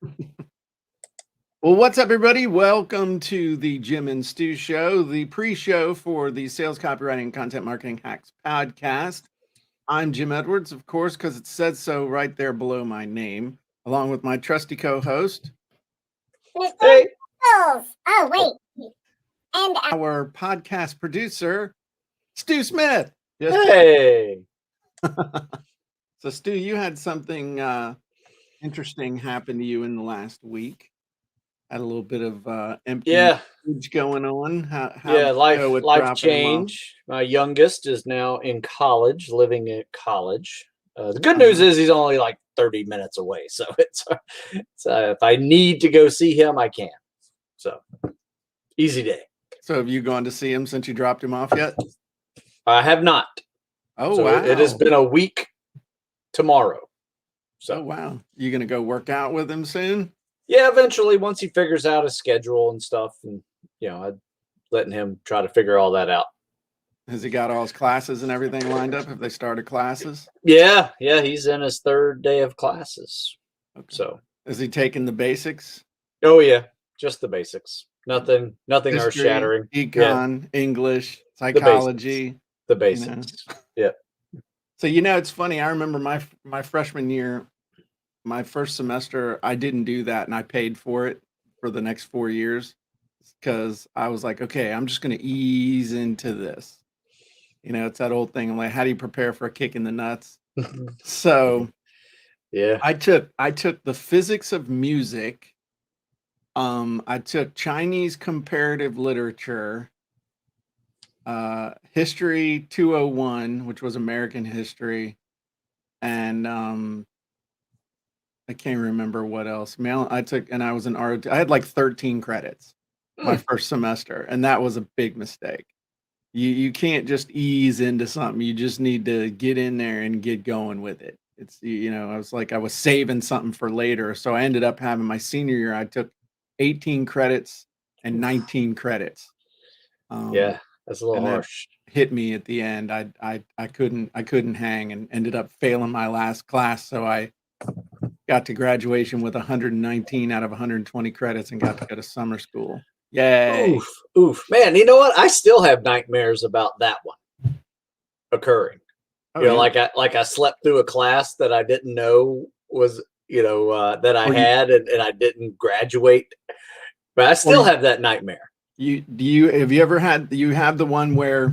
Well, what's up, everybody? Welcome to the Jim and Stu Show, the pre-show for the Sales Copywriting and Content Marketing Hacks podcast. I'm Jim Edwards, of course, because it says so right there below my name, along with my trusty co-host. Hey. Oh, wait. And our podcast producer, Stu Smith. Hey. So, Stu, you had something interesting happen to you in the last week. Had a little bit of empty going on. How life change. My youngest is now in college, living at college. The good news is he's only like 30 minutes away, so it's if I need to go see him, I can. So easy day. So have you gone to see him since you dropped him off yet? I have not. Oh, so wow. It has been a week tomorrow. So oh, wow. You going to go work out with him soon? Yeah, eventually, once he figures out his schedule and stuff, and I'm letting him try to figure all that out. Has he got all his classes and everything lined up? Have they started classes? Yeah, he's in his third day of classes. Okay. So is he taking the basics? Oh yeah, just the basics. Nothing earth shattering. Econ, English, psychology. The basics. Yeah. So it's funny. I remember my freshman year. My first semester, I didn't do that, and I paid for it for the next 4 years because I was like, okay, I'm just going to ease into this. It's that old thing, like, how do you prepare for a kick in the nuts? So, yeah, I took the physics of music. I took Chinese comparative literature, history 201, which was American history, and I can't remember what else. I took, and I was an art. I had like 13 credits my first semester, and that was a big mistake. You can't just ease into something. You just need to get in there and get going with it. It's I was saving something for later, so I ended up having my senior year. I took 18 credits and 19 credits. Yeah, that's a little harsh. Hit me at the end. I couldn't hang and ended up failing my last class, so I got to graduation with 119 out of 120 credits and got to go to summer school. Yay. Oof. Man, you know what? I still have nightmares about that one occurring. Like I slept through a class that I didn't know was, that I had and I didn't graduate. But I still have that nightmare. Have you ever had, you have the one where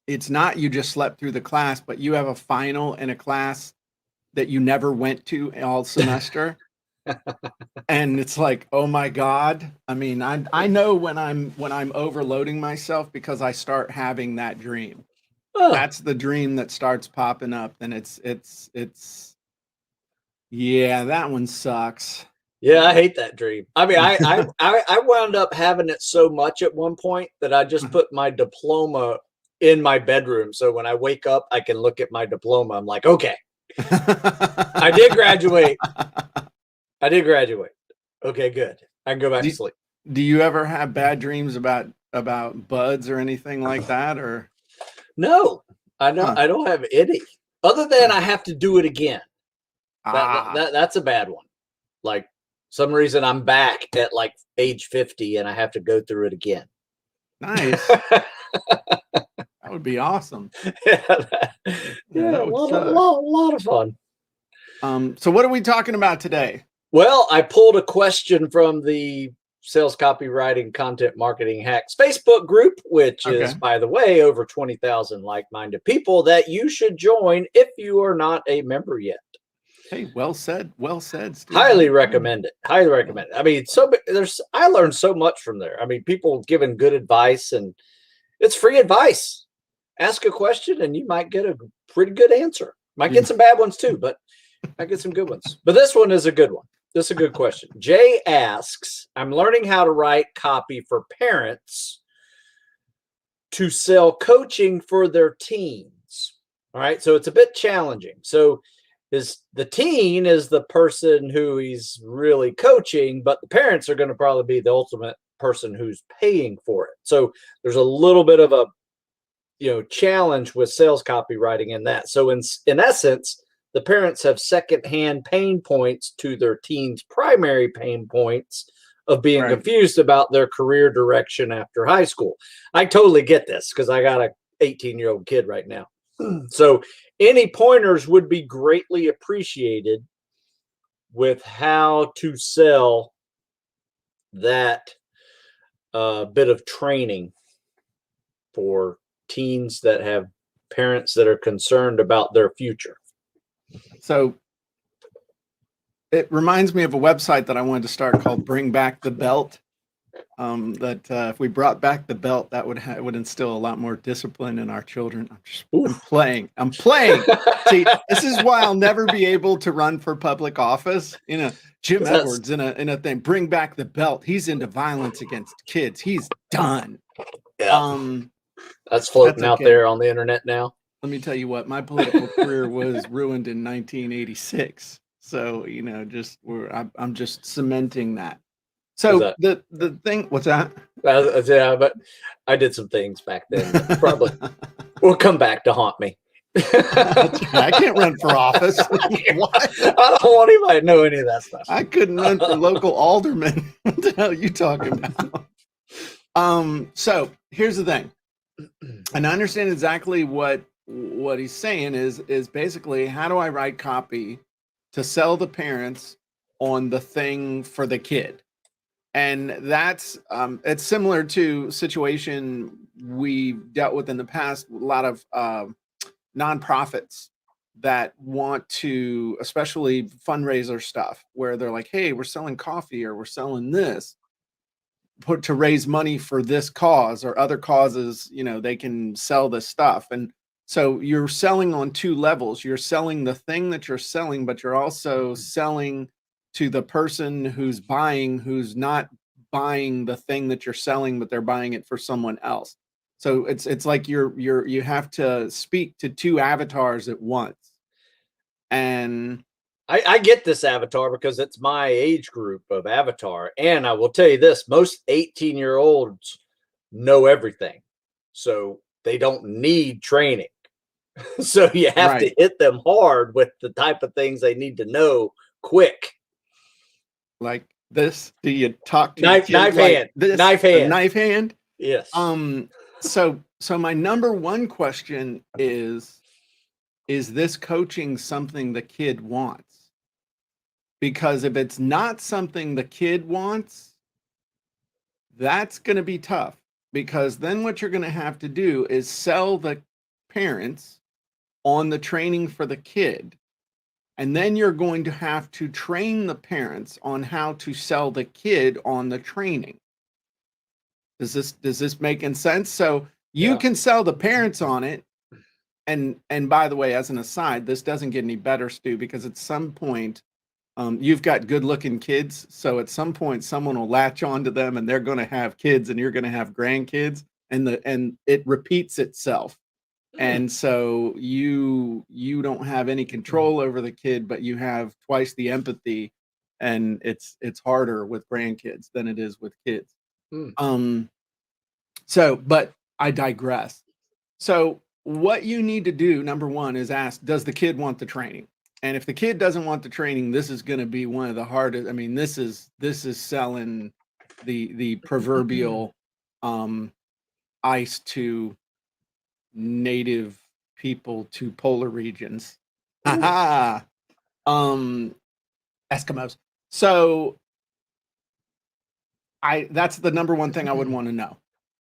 it's not you just slept through the class, but you have a final in a class that you never went to all semester? And it's like, oh my God. I mean, I know when I'm overloading myself because I start having that dream. That's the dream that starts popping up, and it's yeah, that one sucks. Yeah, I hate that dream. I mean, I wound up having it so much at one point that I just put my diploma in my bedroom. So when I wake up, I can look at my diploma. I'm like, okay, I did graduate. Okay, good. I can go back to sleep. Do you ever have bad dreams about buds or anything like that? Or no, I don't have any. Other than I have to do it again. That's a bad one. Like some reason I'm back at like age 50 and I have to go through it again. Nice. That would be awesome. A lot of fun. So what are we talking about today? Well, I pulled a question from the Sales Copywriting Content Marketing Hacks Facebook group, which is, by the way, over 20,000 like-minded people that you should join if you are not a member yet. Hey, well said, Steve. Highly recommend it. I mean, I learned so much from there. I mean, people giving good advice, and it's free advice. Ask a question and you might get a pretty good answer. Might get some bad ones too, but I get some good ones. But this one is a good one. This is a good question. Jay asks, I'm learning how to write copy for parents to sell coaching for their teens. All right. So it's a bit challenging. So the teen is the person who he's really coaching, but the parents are going to probably be the ultimate person who's paying for it. So there's a little bit of a challenge with sales copywriting in that. So in essence, the parents have secondhand pain points to their teens' primary pain points of being Right. confused about their career direction after high school. I totally get this because I got a 18-year-old kid right now. So any pointers would be greatly appreciated with how to sell that bit of training for teens that have parents that are concerned about their future. So it reminds me of a website that I wanted to start called Bring Back the Belt. If we brought back the belt, that would instill a lot more discipline in our children. I'm playing. See, this is why I'll never be able to run for public office. You know, Jim Edwards in a thing. Bring back the belt. He's into violence against kids. He's done. Yeah. That's floating out there on the internet now. Let me tell you what, my political career was ruined in 1986. So, you know, I'm just cementing that. So the thing, what's that? Yeah, but I did some things back then that probably will come back to haunt me. I can't run for office. What? I don't want anybody to know any of that stuff. I couldn't run for local alderman. What the hell are you talking about? So here's the thing. And I understand exactly what he's saying is basically, how do I write copy to sell the parents on the thing for the kid? And that's it's similar to a situation we dealt with in the past. A lot of nonprofits that want to, especially fundraiser stuff, where they're like, hey, we're selling coffee or we're selling this to raise money for this cause or other causes. You know, they can sell this stuff. And so you're selling on two levels. You're selling the thing that you're selling, but you're also selling to the person who's buying, who's not buying the thing that you're selling, but they're buying it for someone else. So it's like you have to speak to two avatars at once. And I get this avatar because it's my age group of avatar. And I will tell you this, most 18-year-olds know everything. So they don't need training. So you have to hit them hard with the type of things they need to know quick. Like this, do you talk to knife hand? This, knife hand. Knife hand? Yes. So my number one question is this coaching something the kid wants? Because if it's not something the kid wants, that's going to be tough, because then what you're going to have to do is sell the parents on the training for the kid. And then you're going to have to train the parents on how to sell the kid on the training. Does this making sense? So you can sell the parents on it. And by the way, as an aside, this doesn't get any better, Stu, because at some point, you've got good looking kids. So at some point, someone will latch onto them and they're going to have kids and you're going to have grandkids, and it repeats itself. And so you don't have any control over the kid, but you have twice the empathy, and it's harder with grandkids than it is with kids. So, but I digress. So what you need to do, number one, is ask, does the kid want the training? And if the kid doesn't want the training, this is going to be one of the hardest. I mean, this is selling the proverbial ice to native people to polar regions. Eskimos. So that's the number one thing I would want to know.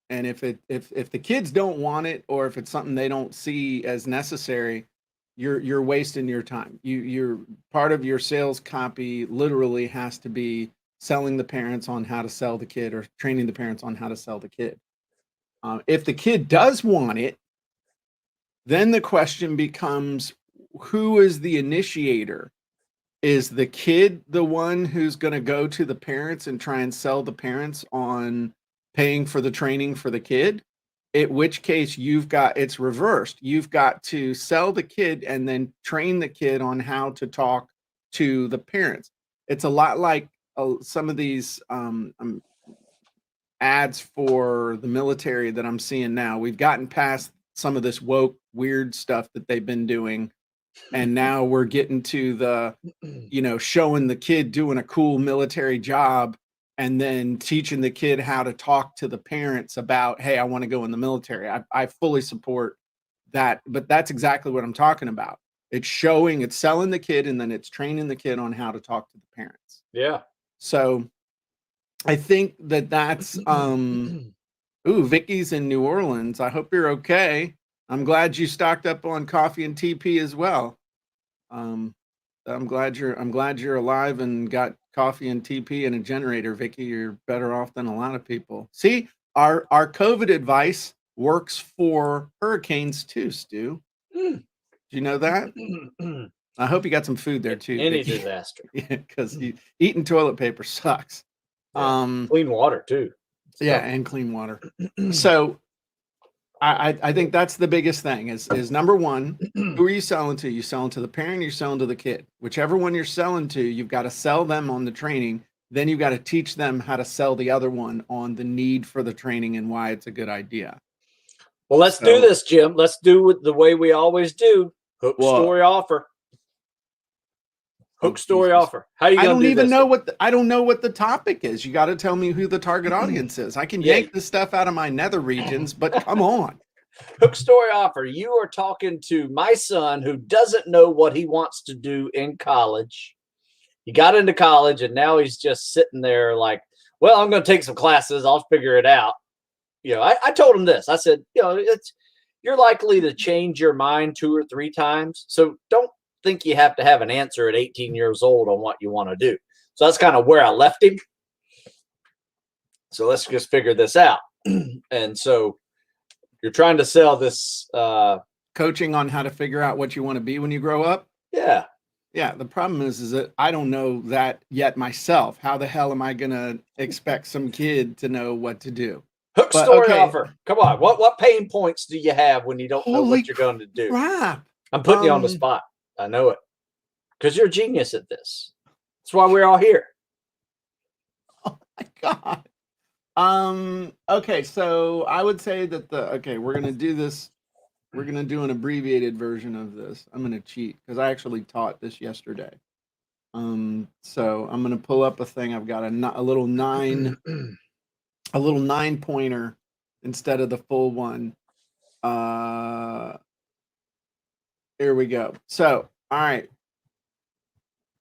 And if the kids don't want it, or if it's something they don't see as necessary, you're wasting your time. You're part of your sales copy literally has to be selling the parents on how to sell the kid, or training the parents on how to sell the kid. If the kid does want it, then the question becomes, who is the initiator? Is the kid the one who's going to go to the parents and try and sell the parents on paying for the training for the kid? In which case it's reversed. You've got to sell the kid and then train the kid on how to talk to the parents. It's a lot like some of these ads for the military that I'm seeing now. We've gotten past some of this woke weird stuff that they've been doing And now we're getting to the, showing the kid doing a cool military job and then teaching the kid how to talk to the parents about, hey, I want to go in the military. I fully support that, but that's exactly what I'm talking about. It's selling the kid, and then it's training the kid on how to talk to the parents. Yeah. So I think that's, Vicky's in New Orleans. I hope you're okay. I'm glad you stocked up on coffee and TP as well. I'm glad you're alive and got coffee and TP and a generator, Vicky. You're better off than a lot of people. See, our COVID advice works for hurricanes too, Stu. Mm. Do you know that? I hope you got some food there too. Any Vicky. disaster. Because eating toilet paper sucks. Yeah. Clean water too. Yeah, and clean water. So I think that's the biggest thing is number one, who are you selling to? You selling to the parent, you're selling to the kid. Whichever one you're selling to, you've got to sell them on the training. Then you've got to teach them how to sell the other one on the need for the training and why it's a good idea. Well, let's do this, Jim. Let's do it the way we always do. Hook story offer. Hook story offer. How are you going to do this? I don't know what the topic is. You got to tell me who the target audience is. I can yank this stuff out of my nether regions, but come on. Hook story offer. You are talking to my son who doesn't know what he wants to do in college. He got into college and now he's just sitting there like, well, I'm going to take some classes. I'll figure it out. I told him this. I said, you're likely to change your mind 2 or 3 times. So don't think you have to have an answer at 18 years old on what you want to do. So that's kind of where I left him. So let's just figure this out. And so you're trying to sell this coaching on how to figure out what you want to be when you grow up. Yeah. Yeah. The problem is that I don't know that yet myself. How the hell am I going to expect some kid to know what to do? Hook story offer. Come on. What pain points do you have when you don't know what you're going to do? Crap. I'm putting you on the spot. I know it. Because you're a genius at this. That's why we're all here. Oh my God. Okay, so I would say that we're gonna do this. We're gonna do an abbreviated version of this. I'm gonna cheat because I actually taught this yesterday. So I'm gonna pull up a thing. I've got a little 9 pointer instead of the full one. Here we go. So, all right.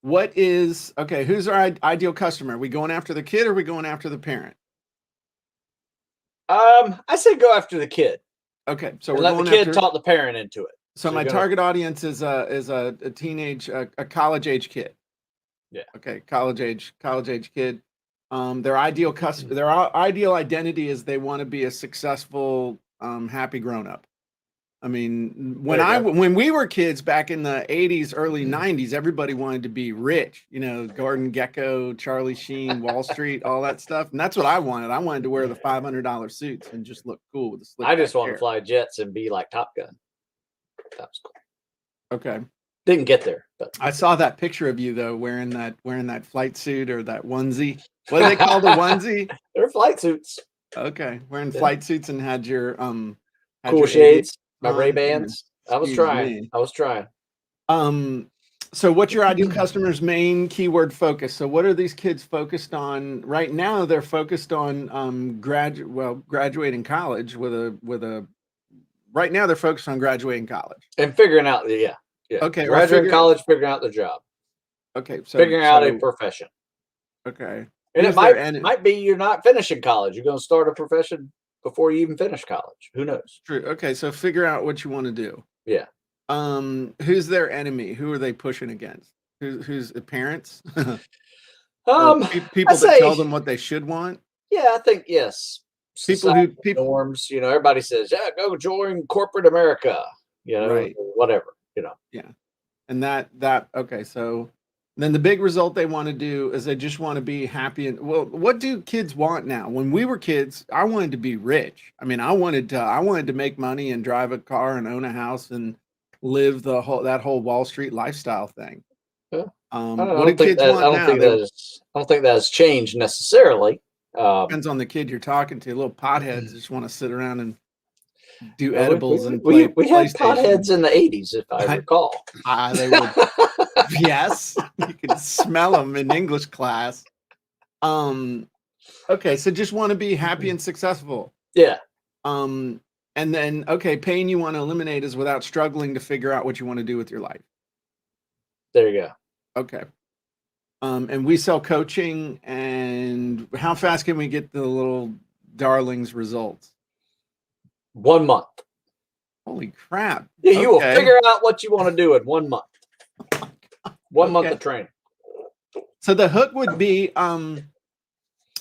Who's our ideal customer? Are we going after the kid or are we going after the parent? I say go after the kid. Okay, so let the kid talk the parent into it. So my target audience is a teenage, a college age kid. Yeah. Okay, college age kid. Their ideal customer, their ideal identity is they want to be a successful, happy grown up. I mean, when we were kids back in the 80s, early 90s, everybody wanted to be rich, Gordon Gekko, Charlie Sheen, Wall Street, all that stuff. And that's what I wanted. I wanted to wear the $500 suits and just look cool with the slick. I just want to fly jets and be like Top Gun. That was cool. Okay. Didn't get there, but I saw that picture of you though, wearing that flight suit or that onesie. What do they call the onesie? They're flight suits. Okay. Wearing flight suits and had your cool shades. My Ray-Bans. I was trying. So what's your ideal customer's main keyword focus? So what are these kids focused on right now? They're focused on graduating college right now they're focused on graduating college. And figuring out Okay. Graduating college, figuring out the job. Okay. So figuring out a profession. Okay. And it might be you're not finishing college. You're going to start a profession before you even finish college. Who knows? True. Okay, so figure out what you want to do. Yeah. Who's their enemy? Who are they pushing against? Who's the parents? People that tell them what they should want. Yeah, I think yes. People norms. Everybody says, "Yeah, go join corporate America." Right. Whatever. Yeah, and that. Okay, so. Then the big result they want to do is they just want to be happy. And what do kids want now? When we were kids, I wanted to be rich. I mean, I wanted to make money and drive a car and own a house and live that whole Wall Street lifestyle thing. Yeah. What do kids want now? I don't think that has changed necessarily. Depends on the kid you're talking to. Little potheads just want to sit around and do Well, edibles and play we had PlayStation. potheads in the 80s, if I recall. They would. Yes, you could smell them in English class. Okay, so just want to be happy and successful. Yeah. And then, okay, pain you want to eliminate is without struggling to figure out what you want to do with your life. There you go. Okay. And we sell coaching. And how fast can we get the little darlings results? 1 month. Holy crap. Yeah, you will figure out what you want to do in 1 month. 1 month of training. So the hook would be,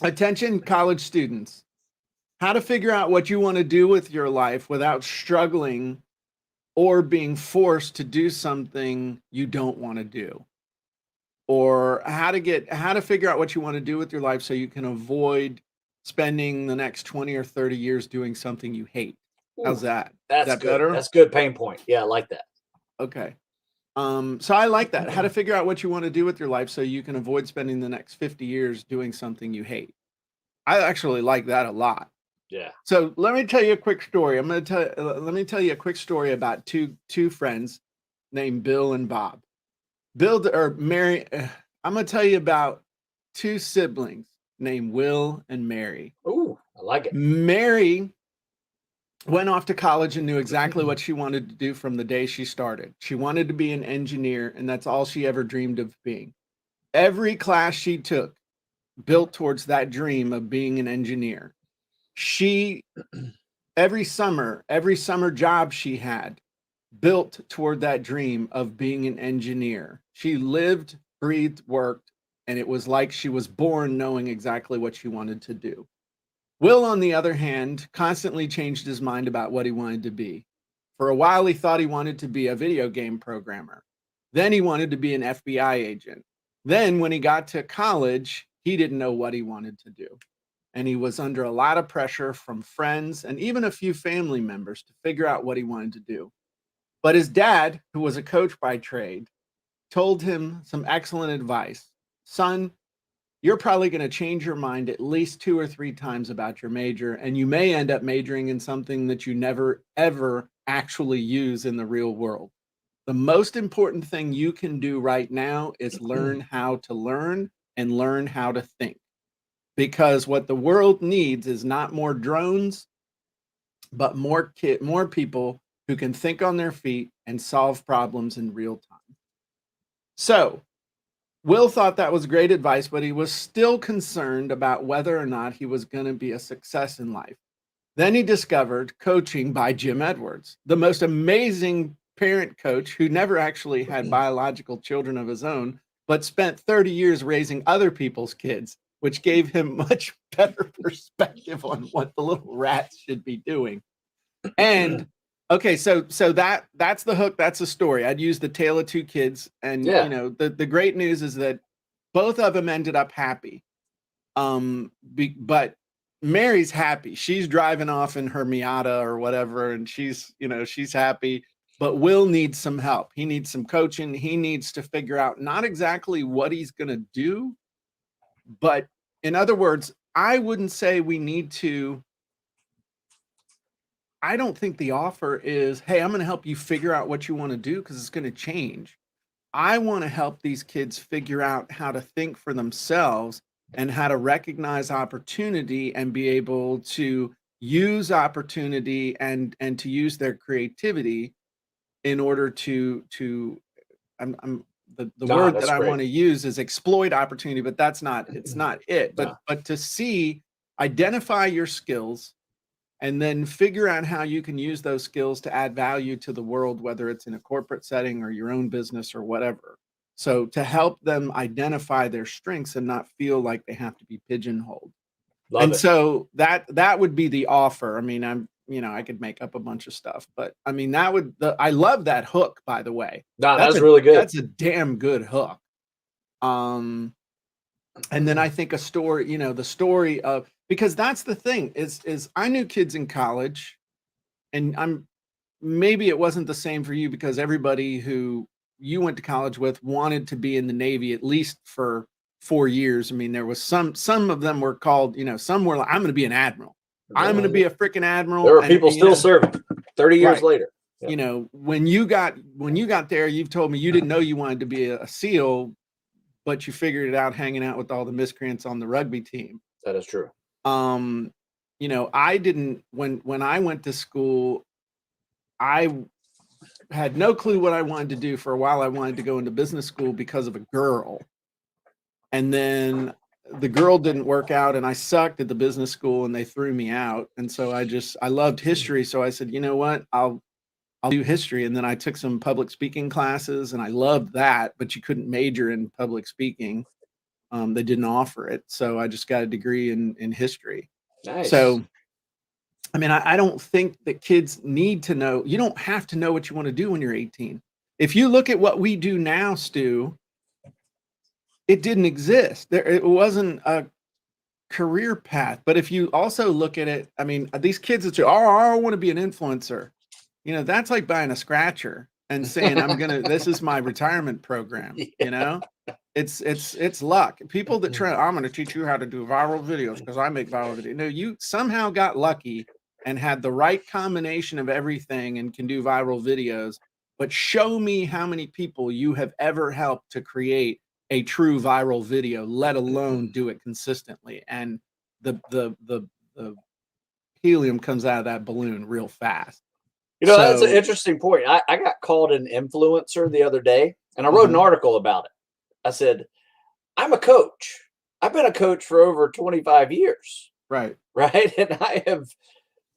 attention college students, how to figure out what you want to do with your life without struggling or being forced to do something you don't want to do, or how to figure out what you want to do with your life so you can avoid spending the next 20 or 30 years doing something you hate. How's that? That's Is that good. better? That's good pain point. Yeah, I like that. Okay. So I like that. How to figure out what you want to do with your life so you can avoid spending the next 50 years doing something you hate. I actually like that a lot. Yeah. So let me tell you a quick story. Let me tell you a quick story about two friends named Bill and Bob. Mary. I'm going to tell you about two siblings named Will and Mary. Ooh, I like it. Mary went off to college and knew exactly what she wanted to do from the day she started. She wanted to be an engineer, and that's all she ever dreamed of being. Every class she took built towards that dream of being an engineer. Every summer job she had built toward that dream of being an engineer. She lived, breathed, worked, and it was like she was born knowing exactly what she wanted to do. Will, on the other hand, constantly changed his mind about what he wanted to be. For a while, he thought he wanted to be a video game programmer. Then he wanted to be an FBI agent. Then when he got to college, he didn't know what he wanted to do. And he was under a lot of pressure from friends and even a few family members to figure out what he wanted to do. But his dad, who was a coach by trade, told him some excellent advice. Son, you're probably going to change your mind at least 2 or 3 times about your major, and you may end up majoring in something that you never, ever actually use in the real world. The most important thing you can do right now is learn how to learn and learn how to think. Because what the world needs is not more drones, but more people who can think on their feet and solve problems in real time. So Will thought that was great advice, but he was still concerned about whether or not he was going to be a success in life. Then he discovered coaching by Jim Edwards, the most amazing parent coach who never actually had biological children of his own, but spent 30 years raising other people's kids, which gave him much better perspective on what the little rats should be doing. And okay, so that's the hook. That's the story. I'd use the tale of two kids, and you know the great news is that both of them ended up happy. But Mary's happy. She's driving off in her Miata or whatever, and she's happy. But Will needs some help. He needs some coaching. He needs to figure out not exactly what he's going to do, but in other words, I wouldn't say we need to. I don't think the offer is, hey, I'm going to help you figure out what you want to do because it's going to change. I want to help these kids figure out how to think for themselves and how to recognize opportunity and be able to use opportunity and to use their creativity in order to the word that I want to use is exploit opportunity, but it's not it. But to identify your skills and then figure out how you can use those skills to add value to the world, whether it's in a corporate setting or your own business or whatever. So to help them identify their strengths and not feel like they have to be pigeonholed. So that would be the offer. I mean, I could make up a bunch of stuff, but I mean, I love that hook, by the way. No, that's really good. That's a damn good hook. And then I think the story of, because that's the thing is I knew kids in college, and maybe it wasn't the same for you because everybody who you went to college with wanted to be in the Navy at least for 4 years. I mean, there was some of them were called, some were like, I'm going to be an admiral. I'm going to be a freaking admiral. There are people still serving. 30 years Right. later. Yeah. You know, when you got there, you've told me you didn't know you wanted to be a SEAL, but you figured it out hanging out with all the miscreants on the rugby team. That is true. You know, I didn't when I went to school, I had no clue what I wanted to do. For a while, I wanted to go into business school because of a girl. And then the girl didn't work out and I sucked at the business school and they threw me out. And so I loved history. So I said, you know what, I'll do history. And then I took some public speaking classes and I loved that, but you couldn't major in public speaking. They didn't offer it. So I just got a degree in history. Nice. So, I mean, I don't think that kids need to know. You don't have to know what you want to do when you're 18. If you look at what we do now, Stu, it didn't exist. It wasn't a career path. But if you also look at it, I mean, these kids that say, oh, I want to be an influencer. You know, that's like buying a scratcher and saying, this is my retirement program. Yeah. You know, it's luck. People that try, I'm going to teach you how to do viral videos because I make viral videos. No, you somehow got lucky and had the right combination of everything and can do viral videos. But show me how many people you have ever helped to create a true viral video, let alone do it consistently. And the helium comes out of that balloon real fast. You know, that's an interesting point. I got called an influencer the other day, and I wrote an article about it. I said, I'm a coach. I've been a coach for over 25 years. Right. Right. And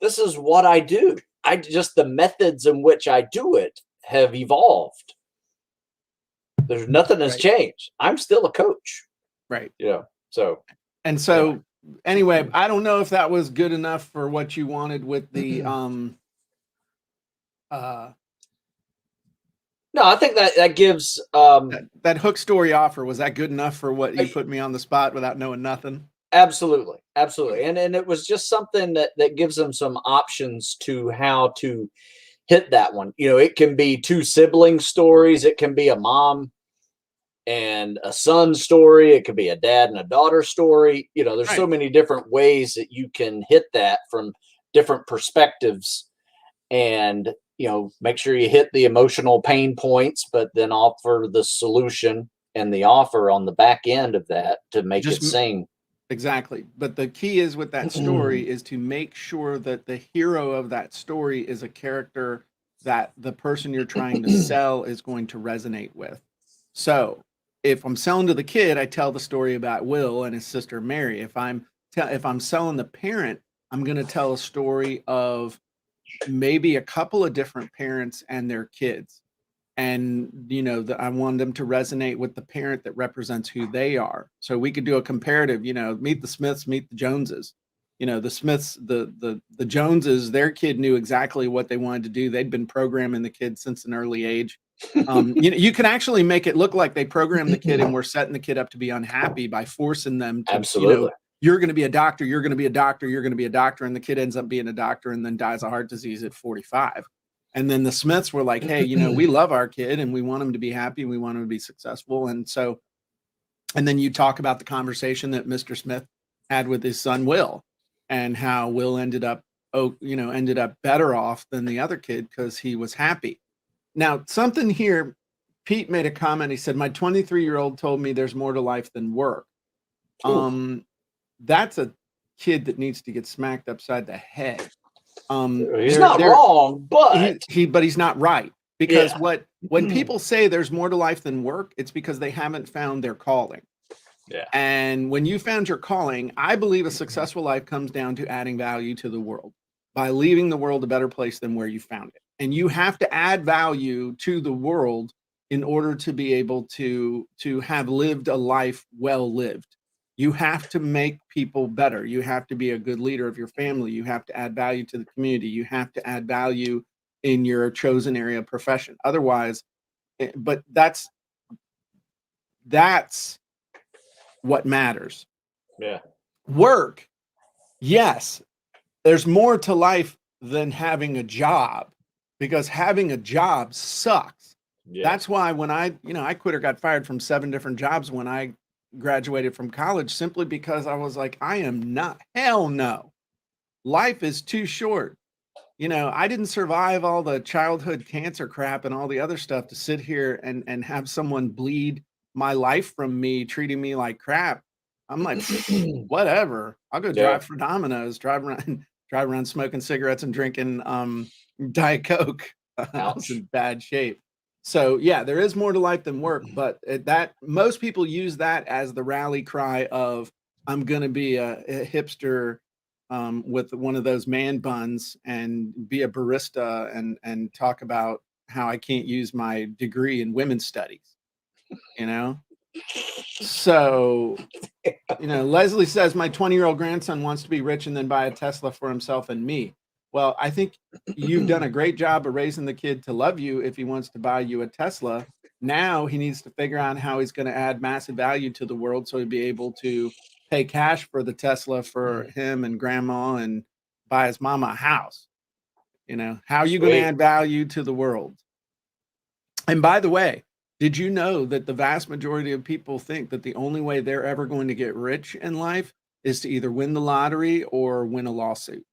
this is what I do. The methods in which I do it have evolved. There's nothing has changed. I'm still a coach. Right. You know, so. And so anyway, I don't know if that was good enough for what you wanted with the, no, I think that gives that hook story offer. Was that good enough for what you put me on the spot without knowing nothing? Absolutely. And it was just something that gives them some options to how to hit that one. You know, it can be two sibling stories. It can be a mom and a son story. It could be a dad and a daughter story. You know, there's so many different ways that you can hit that from different perspectives, and you know, make sure you hit the emotional pain points, but then offer the solution and the offer on the back end of that to make it sing. Exactly. But the key is with that story is to make sure that the hero of that story is a character that the person you're trying to sell is going to resonate with. So if I'm selling to the kid, I tell the story about Will and his sister Mary. If I'm selling the parent, I'm going to tell a story of maybe a couple of different parents and their kids. And, you know, I want them to resonate with the parent that represents who they are. So we could do a comparative, you know, meet the Smiths, meet the Joneses. You know, the Smiths, the Joneses, their kid knew exactly what they wanted to do. They'd been programming the kid since an early age. You know, you can actually make it look like they programmed the kid and we're setting the kid up to be unhappy by forcing them to, absolutely. You know, you're going to be a doctor, you're going to be a doctor, you're going to be a doctor. And the kid ends up being a doctor and then dies of heart disease at 45. And then the Smiths were like, hey, you know, we love our kid and we want him to be happy. We want him to be successful. And so, and then you talk about the conversation that Mr. Smith had with his son, Will, and how Will ended up better off than the other kid because he was happy. Now, something here, Pete made a comment. He said, my 23-year-old told me there's more to life than work. That's a kid that needs to get smacked upside the head. He's not wrong, but he's not right, because when people say there's more to life than work, it's because they haven't found their calling. Yeah. And when you found your calling, I believe a successful life comes down to adding value to the world by leaving the world a better place than where you found it. And you have to add value to the world in order to be able to have lived a life well lived. You have to make people better. You have to be a good leader of your family. You have to add value to the community. You have to add value in your chosen area of profession. Otherwise, but that's what matters. Yeah. Work. Yes. There's more to life than having a job, because having a job sucks. Yeah. That's why when I quit or got fired from 7 different jobs when I graduated from college, simply because I was like, hell no. Life is too short. I didn't survive all the childhood cancer crap and all the other stuff to sit here and have someone bleed my life from me, treating me like crap. I'm like, whatever. I'll go drive for Domino's, drive around smoking cigarettes and drinking Diet Coke. I was in bad shape. So yeah, there is more to life than work, but that most people use that as the rally cry of I'm gonna be a hipster with one of those man buns and be a barista and talk about how I can't use my degree in women's studies, So, Leslie says my 20-year-old grandson wants to be rich and then buy a Tesla for himself and me. Well, I think you've done a great job of raising the kid to love you if he wants to buy you a Tesla. Now he needs to figure out how he's going to add massive value to the world so he'd be able to pay cash for the Tesla for him and grandma and buy his mama a house. How are you going to add value to the world? And by the way, did you know that the vast majority of people think that the only way they're ever going to get rich in life is to either win the lottery or win a lawsuit?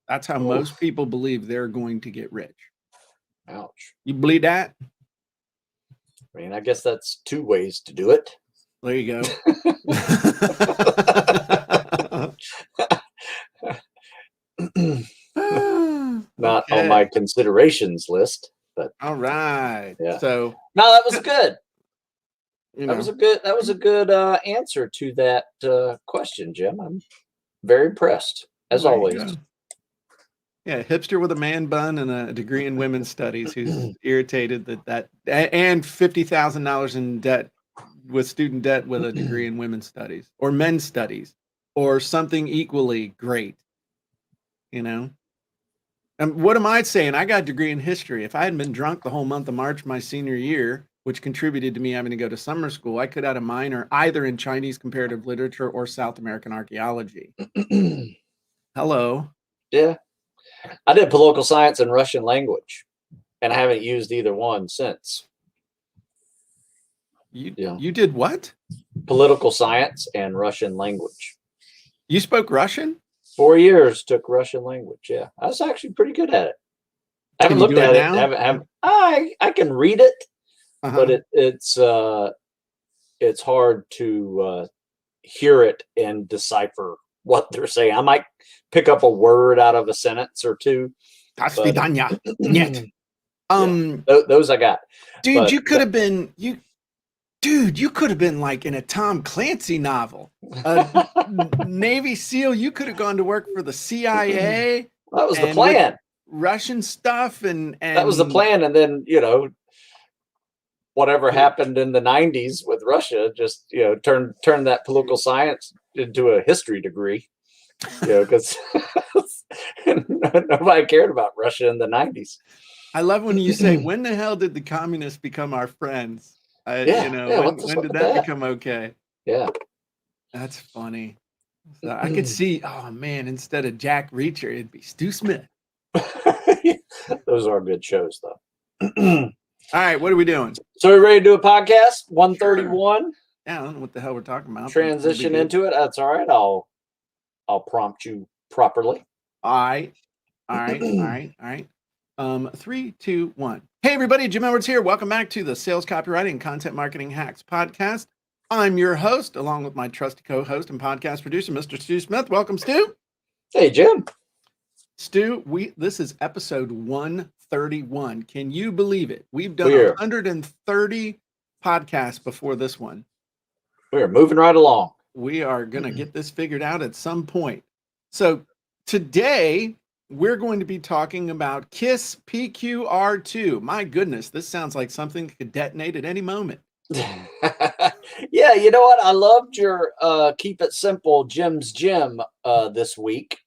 That's how most people believe they're going to get rich. Ouch. You believe that? I mean, I guess that's two ways to do it. There you go. Not on my considerations list, but all right. Yeah. So no, that was good. That was a good answer to that question, Jim. I'm very impressed, as always. Yeah, hipster with a man bun and a degree in women's studies who's irritated that and $50,000 in debt with student debt with a degree in women's studies or men's studies or something equally great. And what am I saying? I got a degree in history. If I hadn't been drunk the whole month of March my senior year, which contributed to me having to go to summer school, I could have a minor either in Chinese comparative literature or South American archaeology. Hello. Yeah. I did political science and Russian language, and I haven't used either one since. You did what? Political science and Russian language. You spoke Russian? 4 years took Russian language. Yeah, I was actually pretty good at it. I haven't looked at it. I can read it, but it's hard to hear it and decipher what they're saying. I might pick up a word out of a sentence or two. Those I got. Dude, but you could have been you could have been like in a Tom Clancy novel. Navy SEAL, you could have gone to work for the CIA. That was the plan. Russian stuff and that was the plan. And then, whatever happened in the 90s with Russia just, turned that political science into a history degree, because nobody cared about Russia in the 90s. I love when you say, when the hell did the communists become our friends? When did that become okay? Yeah. That's funny. So I could see, oh man, instead of Jack Reacher, it'd be Stu Smith. Those are good shows, though. All right, what are we doing? So we're ready to do a podcast? 131. Sure. Yeah, I don't know what the hell we're talking about. Transition into it. That's all right. I'll prompt you properly. All right. 3, 2, 1. Hey everybody, Jim Edwards here. Welcome back to the Sales Copywriting and Content Marketing Hacks podcast. I'm your host, along with my trusty co-host and podcast producer, Mr. Stu Smith. Welcome, Stu. Hey, Jim. Stu, this is episode 131. Can you believe it? We've done 130 podcasts before this one. We're moving right along. We are going to get this figured out at some point. So today, we're going to be talking about KISS PQR2. My goodness, this sounds like something that could detonate at any moment. Yeah, you know what? I loved your Keep It Simple Jim's Gym this week,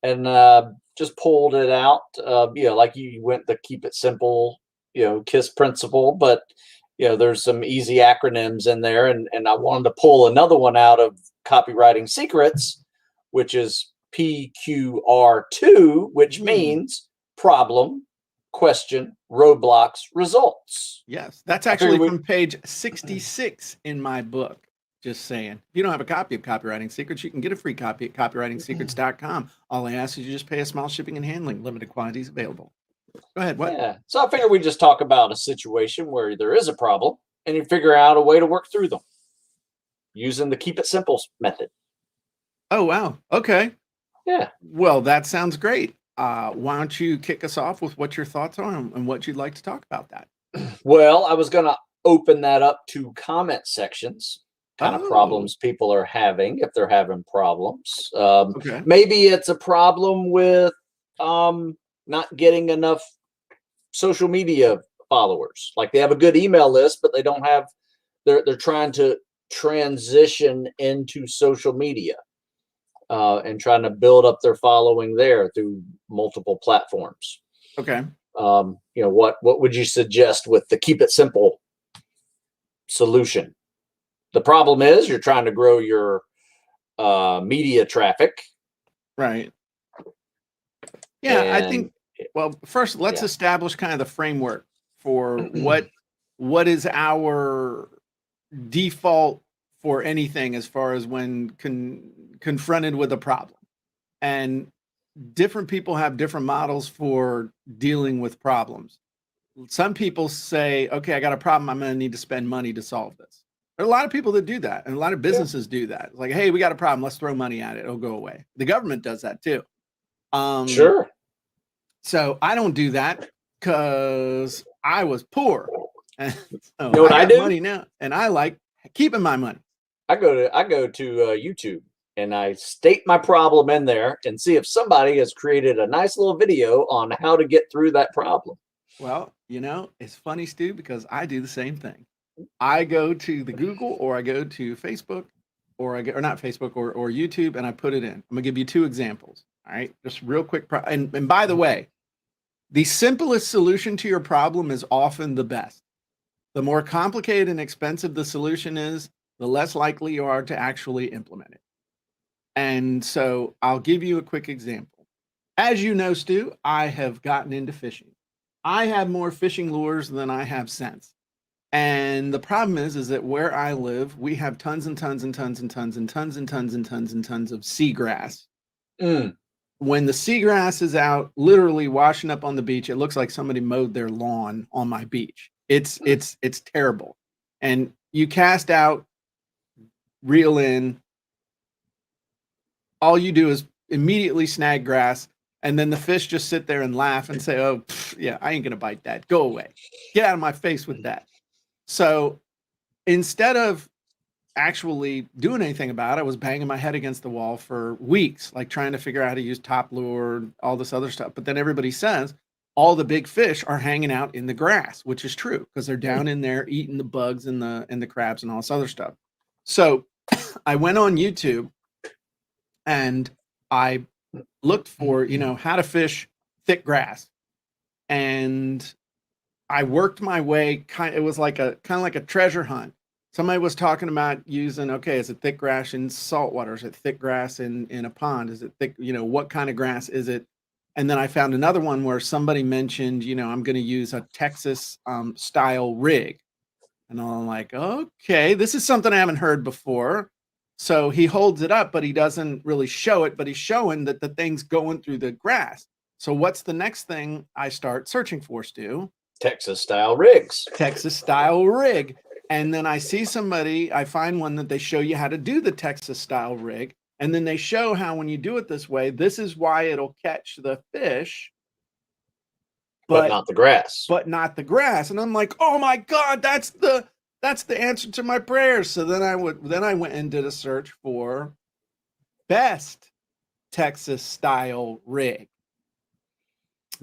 and just pulled it out. Like you went the Keep It Simple, KISS principle, but there's some easy acronyms in there, and I wanted to pull another one out of Copywriting Secrets, which is PQR2, which means problem, question, roadblocks, results. Yes, that's actually from page 66 in my book. Just saying. If you don't have a copy of Copywriting Secrets, you can get a free copy at copywritingsecrets.com. All I ask is you just pay a small shipping and handling. Limited quantities available. Go ahead. What? Yeah. So I figure we just talk about a situation where there is a problem and you figure out a way to work through them using the keep it simple method. Oh, wow. Okay. Yeah. Well, that sounds great. Why don't you kick us off with what your thoughts are and what you'd like to talk about that? Well, I was going to open that up to comment sections, kind of Oh. problems people are having if they're having problems. Okay. Maybe it's a problem with not getting enough social media followers. Like they have a good email list, but they don't have. They're trying to transition into social media and trying to build up their following there through multiple platforms. Okay. What would you suggest with the keep it simple solution? The problem is you're trying to grow your media traffic. Right. Yeah, I And think, well, first let's Yeah. establish kind of the framework for what is our default for anything as far as when confronted with a problem. And different people have different models for dealing with problems. Some people say, okay, I got a problem. I'm going to need to spend money to solve this. There are a lot of people that do that, and a lot of businesses do that. Like, hey, we got a problem. Let's throw money at it. It'll go away. The government does that too. Sure. So I don't do that because I was poor. And so You know what I got do? money now, and I like keeping my money. I go to YouTube and I state my problem in there and see if somebody has created a nice little video on how to get through that problem. Well, it's funny, Stu, because I do the same thing. I go to the Google or I go to Facebook or not Facebook or YouTube and I put it in. I'm gonna give you two examples. All right, just real quick. And by the way, the simplest solution to your problem is often the best. The more complicated and expensive the solution is, the less likely you are to actually implement it. And so I'll give you a quick example. As you know, Stu, I have gotten into fishing. I have more fishing lures than I have sense. And the problem is that where I live, we have tons and tons and tons and tons and tons and tons and tons and tons of seagrass. When the seagrass is out, literally washing up on the beach, it looks like somebody mowed their lawn on my beach. It's terrible. And you cast out, reel in, all you do is immediately snag grass, and then the fish just sit there and laugh and say, oh, yeah, I ain't gonna bite that. Go away. Get out of my face with that. So instead of actually doing anything about it, I was banging my head against the wall for weeks, like trying to figure out how to use top lure, all this other stuff. But then everybody says all the big fish are hanging out in the grass, which is true because they're down in there eating the bugs and the crabs and all this other stuff. So I went on YouTube and I looked for, how to fish thick grass. And I worked my way it was like kind of like a treasure hunt. Somebody was talking about using, okay, is it thick grass in salt water? Is it thick grass in a pond? Is it thick, what kind of grass is it? And then I found another one where somebody mentioned, I'm going to use a Texas style rig. And I'm like, okay, this is something I haven't heard before. So he holds it up, but he doesn't really show it, but he's showing that the thing's going through the grass. So what's the next thing I start searching for, Stu? Texas style rigs. Texas style rig. And then I see I find one that they show you how to do the Texas style rig. And then they show how when you do it this way, this is why it'll catch the fish. But not the grass. But not the grass. And I'm like, oh my God, that's the answer to my prayers. So then I went and did a search for best Texas style rig.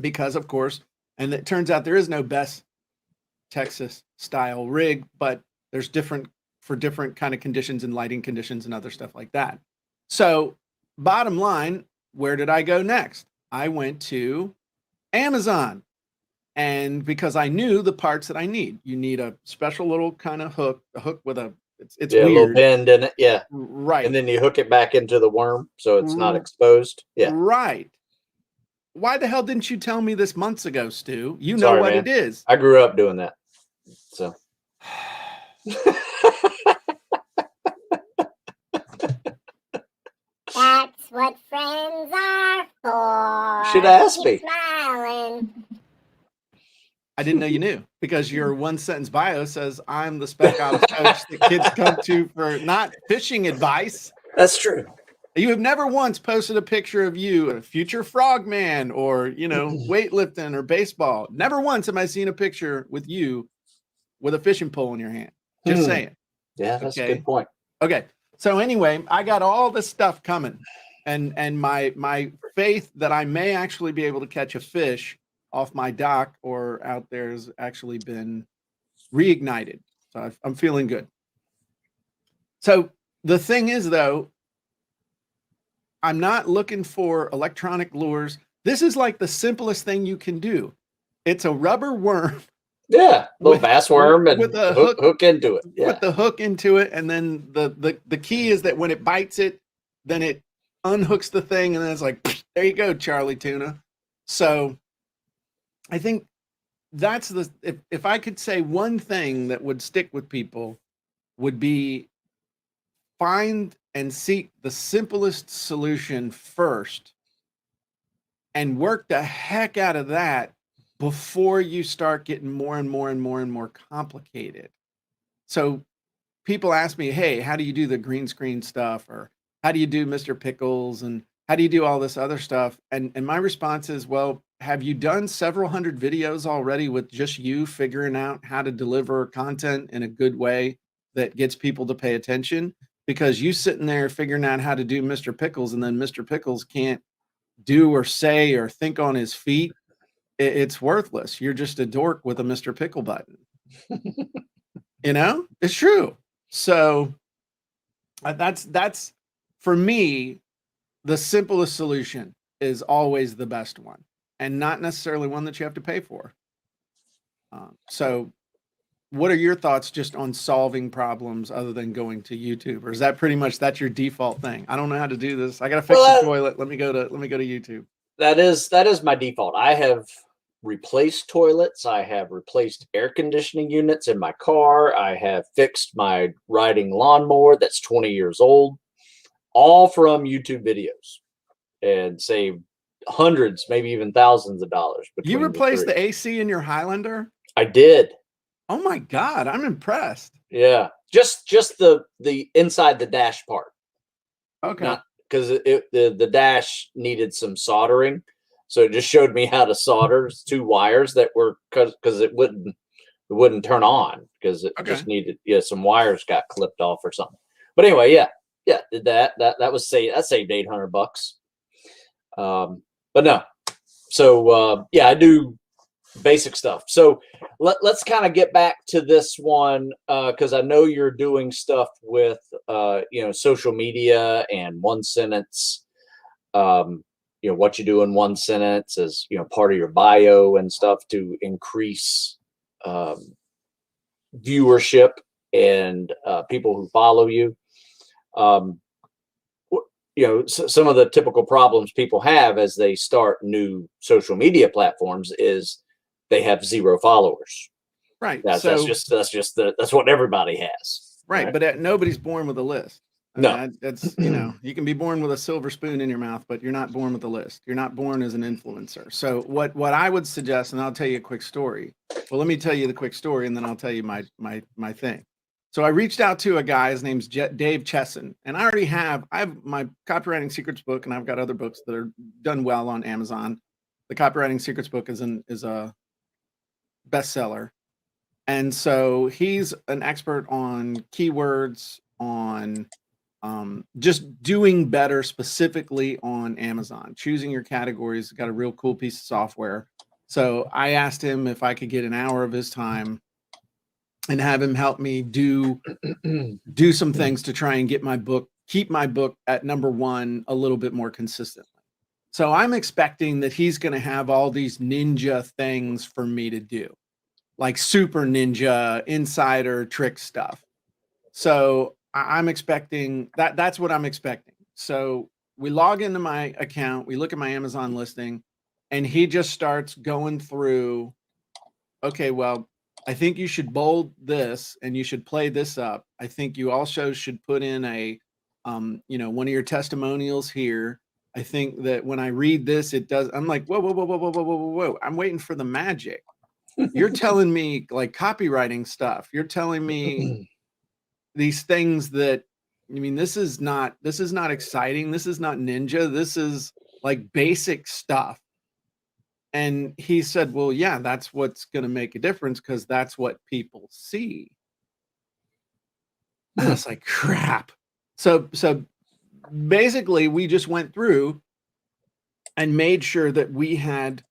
Because of course, and it turns out there is no best Texas style rig, but there's different kind of conditions and lighting conditions and other stuff like that. So bottom line, where did I go next? I went to Amazon. And because I knew the parts that I need, you need a special little kind of hook, a hook with it's weird. A little bend in it. Yeah. Right. And then you hook it back into the worm so it's not exposed. Yeah. Right. Why the hell didn't you tell me this months ago, Stu? You Sorry, know what man. it is. I grew up doing that. So what friends are for. Should ask Keep me. smiling. I didn't know you knew, because your one sentence bio says I'm the spec ops coach that kids come to for not fishing advice. That's true. You have never once posted a picture of you, a future frogman, or, you know, weightlifting or baseball. Never once have I seen a picture with you with a fishing pole in your hand. Just saying. Yeah, that's a Okay. good point. Okay. So anyway, I got all this stuff coming, and my faith that I may actually be able to catch a fish off my dock or out there has actually been reignited. So I'm feeling good. So the thing is, though, I'm not looking for electronic lures. This is like the simplest thing you can do. It's a rubber worm. Yeah, little With- bass worm and with a hook into it. Yeah. With the hook into it, and then the key is that when it bites it, then it unhooks the thing, and then it's like, there you go, Charlie Tuna. So I think that's the if I could say one thing that would stick with people, would be find and seek the simplest solution first and work the heck out of that before you start getting more and more and more and more complicated. So people ask me, hey, how do you do the green screen stuff? Or how do you do Mr. Pickles? And how do you do all this other stuff? And my response is, well, have you done several hundred videos already with just you figuring out how to deliver content in a good way that gets people to pay attention? Because you sitting there figuring out how to do Mr. Pickles, and then Mr. Pickles can't do or say or think on his feet, it's worthless. You're just a dork with a Mr. Pickle button. You know, it's true. So that's for me, the simplest solution is always the best one, and not necessarily one that you have to pay for. So what are your thoughts just on solving problems other than going to YouTube? Or is that pretty much that's your default thing? I don't know how to do this. I got to fix the toilet. Let me go to YouTube. That is my default. I have replaced toilets. I have replaced air conditioning units in my car. I have fixed my riding lawnmower that's 20 years old, all from YouTube videos, and saved hundreds, maybe even thousands of dollars. You replaced three. the AC in your Highlander? I did. Oh my God, I'm impressed. Yeah, just the inside the dash part. Okay. Because the dash needed some soldering, so it just showed me how to solder two wires that were because it wouldn't turn on because it just needed some wires got clipped off or something. But anyway, yeah, did that was that saved $800. But no, so yeah, I do basic stuff. So let's kind of get back to this one because I know you're doing stuff with social media and one sentence. What you do in one sentence is part of your bio and stuff to increase viewership and people who follow you. Some of the typical problems people have as they start new social media platforms is they have 0 followers. Right. That's what everybody has. Right. But nobody's born with a list. No. That's, you can be born with a silver spoon in your mouth, but you're not born with a list. You're not born as an influencer. So what I would suggest, and I'll tell you a quick story. Well, let me tell you the quick story, and then I'll tell you my thing. So I reached out to a guy, his name's Dave Chesson, and I have my Copywriting Secrets book, and I've got other books that are done well on Amazon. The Copywriting Secrets book is a bestseller. And so he's an expert on keywords, on just doing better specifically on Amazon, choosing your categories. Got a real cool piece of software. So I asked him if I could get an hour of his time and have him help me do some things to try and keep my book at #1 a little bit more consistently. So I'm expecting that he's going to have all these ninja things for me to do, like super ninja insider trick stuff. So I'm expecting that's what I'm expecting. So we log into my account, we look at my Amazon listing, and he just starts going through, okay, well, I think you should bold this and you should play this up. I think you also should put in a one of your testimonials here. I think that when I read this, it does. I'm like, whoa, whoa, whoa, whoa, whoa, whoa, whoa, whoa, whoa. I'm waiting for the magic. You're telling me like copywriting stuff. You're telling me these things that, I mean, this is not exciting. This is not ninja. This is like basic stuff. And he said, well, yeah, that's what's going to make a difference because that's what people see. And I was like, crap. So basically we just went through and made sure that we had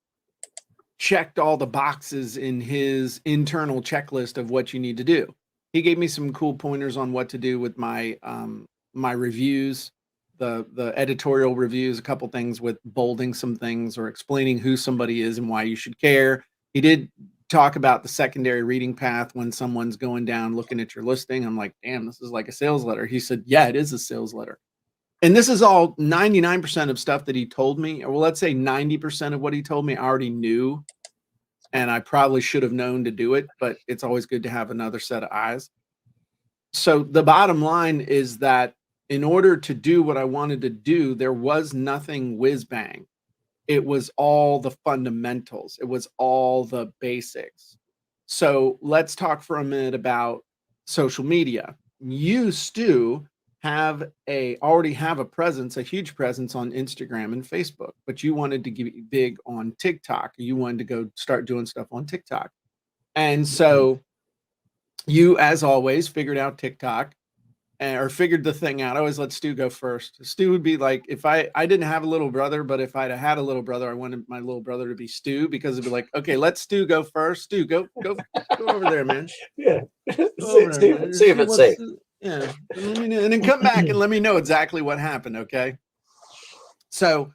checked all the boxes in his internal checklist of what you need to do. He gave me some cool pointers on what to do with my my reviews, the editorial reviews, a couple things with bolding some things or explaining who somebody is and why you should care. He did talk about the secondary reading path when someone's going down looking at your listing. I'm like, damn, this is like a sales letter. He said, yeah, it is a sales letter. And this is all 99% of stuff that he told me. Well, let's say 90% of what he told me I already knew. And I probably should have known to do it, but it's always good to have another set of eyes. So the bottom line is that in order to do what I wanted to do, there was nothing whiz bang. It was all the fundamentals. It was all the basics. So let's talk for a minute about social media. You, Stu, already have a presence, a huge presence on Instagram and Facebook, but you wanted to get big on TikTok. You wanted to go start doing stuff on TikTok. And so you, as always, figured out TikTok or figured the thing out. I always let Stu go first. Stu would be like, if I didn't have a little brother, but if I'd have had a little brother, I wanted my little brother to be Stu because it'd be like, okay, let Stu go first. Stu, go over there, man. Yeah. See if it's safe. Yeah. Let me know, and then come back and let me know exactly what happened. Okay. So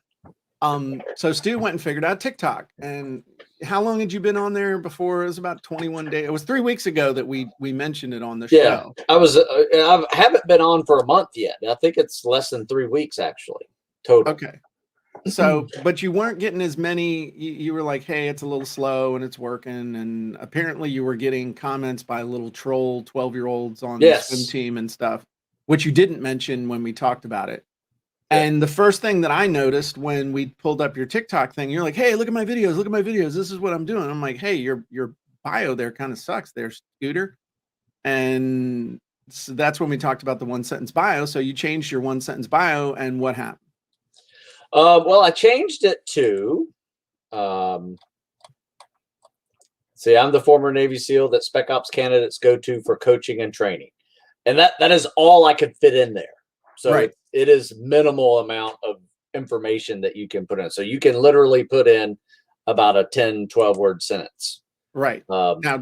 Stu went and figured out TikTok. And how long had you been on there before? It was about 21 days. It was 3 weeks ago that we mentioned it on the show. I haven't been on for a month yet. I think it's less than 3 weeks actually total. Okay. So, but you weren't getting as many. You were like, hey, it's a little slow and it's working. And apparently you were getting comments by little troll 12-year-olds on the swim team and stuff, which you didn't mention when we talked about it. And the first thing that I noticed when we pulled up your TikTok thing, you're like, hey, look at my videos. Look at my videos. This is what I'm doing. I'm like, hey, your bio there kind of sucks there, Scooter. And so that's when we talked about the 1-sentence bio. So you changed your 1-sentence bio, and what happened? Well, I changed it to, see, I'm the former Navy SEAL that Spec Ops candidates go to for coaching and training. And that is all I could fit in there. So it is minimal amount of information that you can put in. So you can literally put in about a 10, 12 word sentence. Right. Now,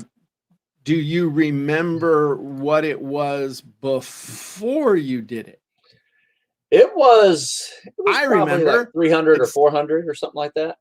do you remember what it was before you did it? It was I remember like 300 or 400 or something like that.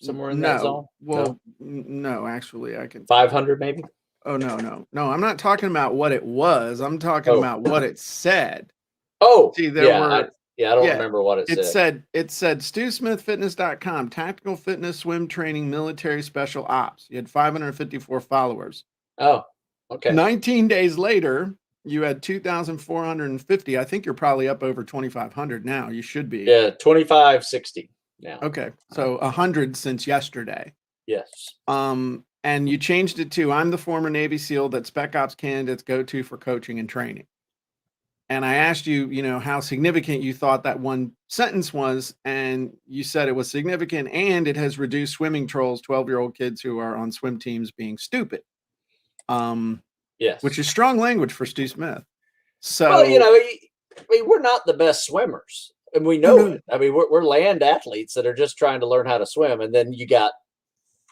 Somewhere in that zone. Well, no, actually I can 500 maybe. Oh, no. I'm not talking about what it was. I'm talking about what it said. Oh, see, I don't remember what it said. It said StuSmithFitness.com, tactical fitness, swim training, military special ops. You had 554 followers. Oh, okay. 19 days later, you had 2,450. I think you're probably up over 2,500 now. You should be. Yeah, 2,560 now. Okay, so 100 since yesterday. Yes. And you changed it to, I'm the former Navy SEAL that Spec Ops candidates go to for coaching and training. And I asked you, how significant you thought that one sentence was, and you said it was significant, and it has reduced swimming trolls, 12-year-old kids who are on swim teams being stupid. Yes, which is strong language for Stu Smith. So, well, we're not the best swimmers, and we know it. I mean, we're land athletes that are just trying to learn how to swim, and then you got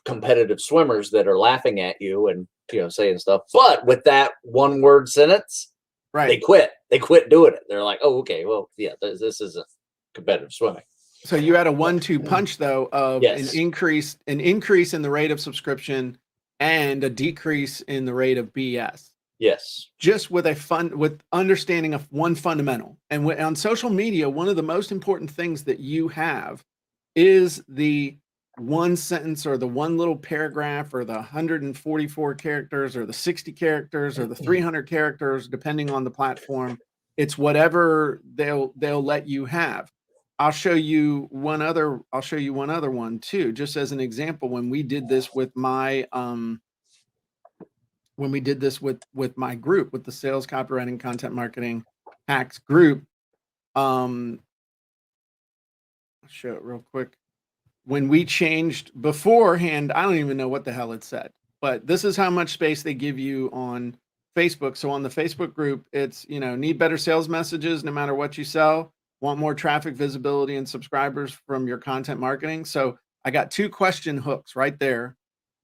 competitive swimmers that are laughing at you and saying stuff. But with that one-word sentence, they quit. They quit doing it. They're like, oh, okay, well, yeah, this isn't competitive swimming. So you had a 1-2 punch though of an increase in the rate of subscription and a decrease in the rate of BS. Yes. Just with understanding of one fundamental. And on social media, one of the most important things that you have is the one sentence or the one little paragraph or the 144 characters or the 60 characters or the 300 characters, depending on the platform. It's whatever they'll let you have. I'll show you one other one too, just as an example. When we did this with my with my group, with the sales, copywriting, content marketing hacks group, I'll show it real quick. When we changed beforehand, I don't even know what the hell it said, but this is how much space they give you on Facebook. So on the Facebook group, it's, need better sales messages no matter what you sell, want more traffic, visibility, and subscribers from your content marketing. So I got 2 question hooks right there.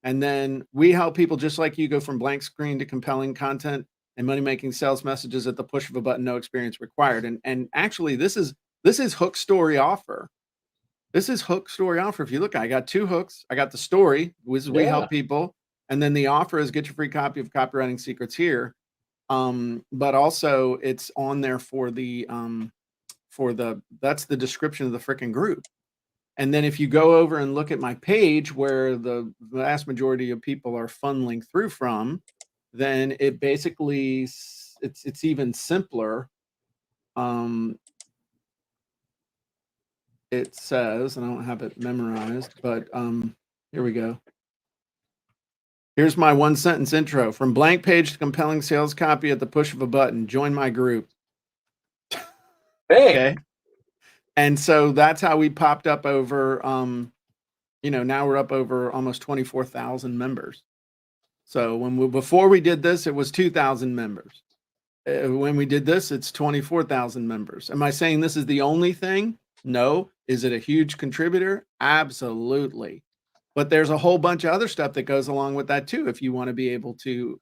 And then we help people just like you go from blank screen to compelling content and money-making sales messages at the push of a button, no experience required. And actually this is hook story offer. This is hook story offer. If you look, I got 2 hooks. I got the story, which we help people. And then the offer is get your free copy of Copywriting Secrets here. But also it's on there for that's the description of the freaking group. And then if you go over and look at my page where the vast majority of people are funneling through from, then it basically, it's even simpler. It says, and I don't have it memorized, but here we go. Here's my 1-sentence intro. From blank page to compelling sales copy at the push of a button. Join my group. Hey. Okay. And so that's how we popped up over, now we're up over almost 24,000 members. So before we did this, it was 2,000 members. When we did this, it's 24,000 members. Am I saying this is the only thing? No. Is it a huge contributor? Absolutely. But there's a whole bunch of other stuff that goes along with that too. If you want to be able to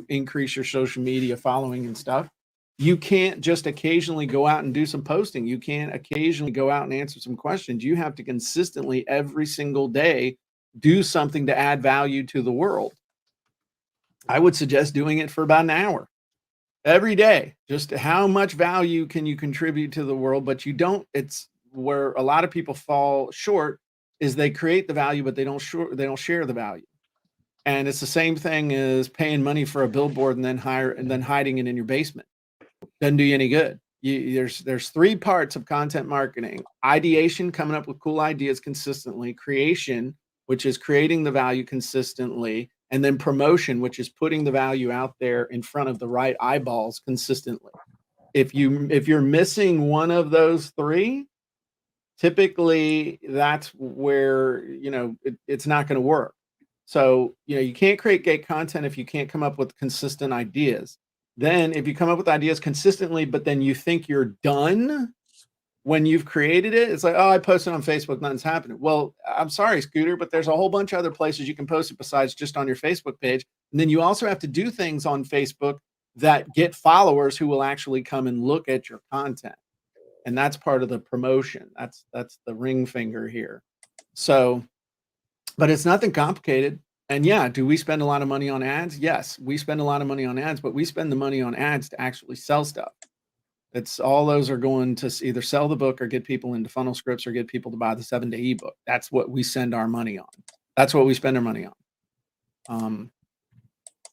increase your social media following and stuff, you can't just occasionally go out and do some posting. You can't occasionally go out and answer some questions. You have to consistently every single day do something to add value to the world. I would suggest doing it for about an hour every day. Just how much value can you contribute to the world? But you don't, it's where a lot of people fall short is they create the value, but they don't share the value. And it's the same thing as paying money for a billboard and then hiding it in your basement. Doesn't do you any good. There's 3 parts of content marketing: ideation, coming up with cool ideas consistently; creation, which is creating the value consistently; and then promotion, which is putting the value out there in front of the right eyeballs consistently. If you're missing one of those 3, typically that's where it's not going to work. So you can't create great content if you can't come up with consistent ideas. Then if you come up with ideas consistently, but then you think you're done when you've created it, it's like, oh, I posted on Facebook, nothing's happening. Well, I'm sorry, Scooter, but there's a whole bunch of other places you can post it besides just on your Facebook page. And then you also have to do things on Facebook that get followers who will actually come and look at your content. And that's part of the promotion. That's the ring finger here. So, but it's nothing complicated. And yeah, do we spend a lot of money on ads? Yes, we spend a lot of money on ads, but we spend the money on ads to actually sell stuff. It's all those are going to either sell the book or get people into funnel scripts or get people to buy the 7-day ebook. That's what we send our money on. That's what we spend our money on.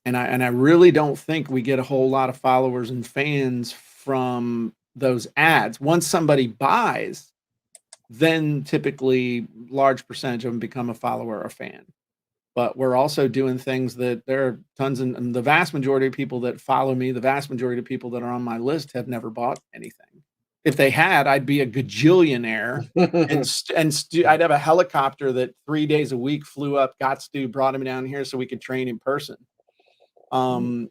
And I really don't think we get a whole lot of followers and fans from those ads. Once somebody buys, then typically large percentage of them become a follower or fan. But we're also doing things that there are tons, and the vast majority of people that follow me, the vast majority of people that are on my list have never bought anything. If they had, I'd be a gajillionaire and I'd have a helicopter that 3 days a week flew up, got Stu, brought him down here so we could train in person. That'd